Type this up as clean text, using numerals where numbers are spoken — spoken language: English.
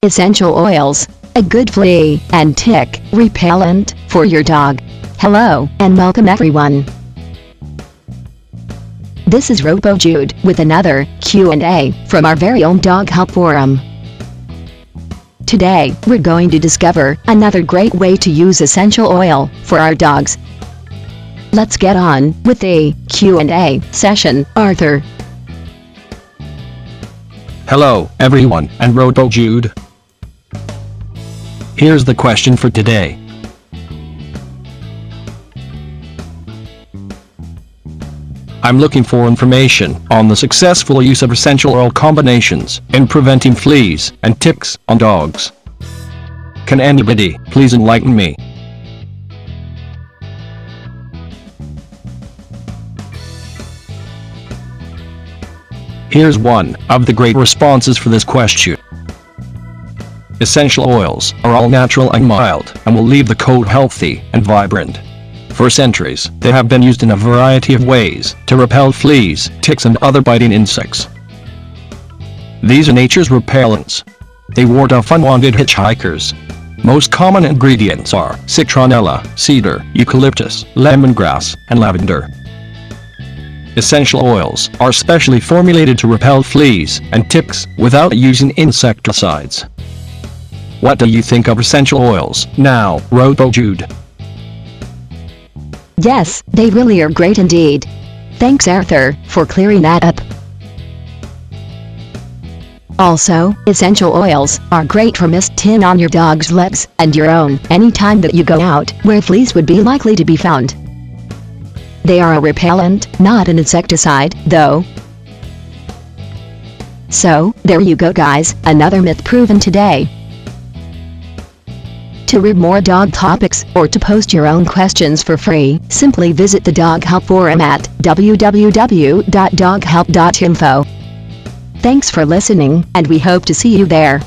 essential oils, a good flea and tick repellent for your dog. Hello, and welcome everyone. This is Jude with another Q&A from our very own Dog Help Forum. Today, we're going to discover another great way to use essential oil for our dogs. Let's get on with the Q&A session, Arthur. Hello, everyone, and Jude. Here's the question for today. I'm looking for information on the successful use of essential oil combinations in preventing fleas and ticks on dogs. Can anybody please enlighten me? Here's one of the great responses for this question. Essential oils are all natural and mild and will leave the coat healthy and vibrant. For centuries, they have been used in a variety of ways to repel fleas, ticks and other biting insects. These are nature's repellents. They ward off unwanted hitchhikers. Most common ingredients are citronella, cedar, eucalyptus, lemongrass, and lavender. Essential oils are specially formulated to repel fleas and ticks without using insecticides. What do you think of essential oils now, Jude? Yes, they really are great indeed. Thanks Arthur for clearing that up. Also, essential oils are great for misting on your dog's legs and your own anytime that you go out where fleas would be likely to be found. They are a repellent, not an insecticide, though. So, there you go guys, another myth proven today. To read more dog topics or to post your own questions for free, simply visit the Dog Help Forum at www.doghelp.info. Thanks for listening, and we hope to see you there.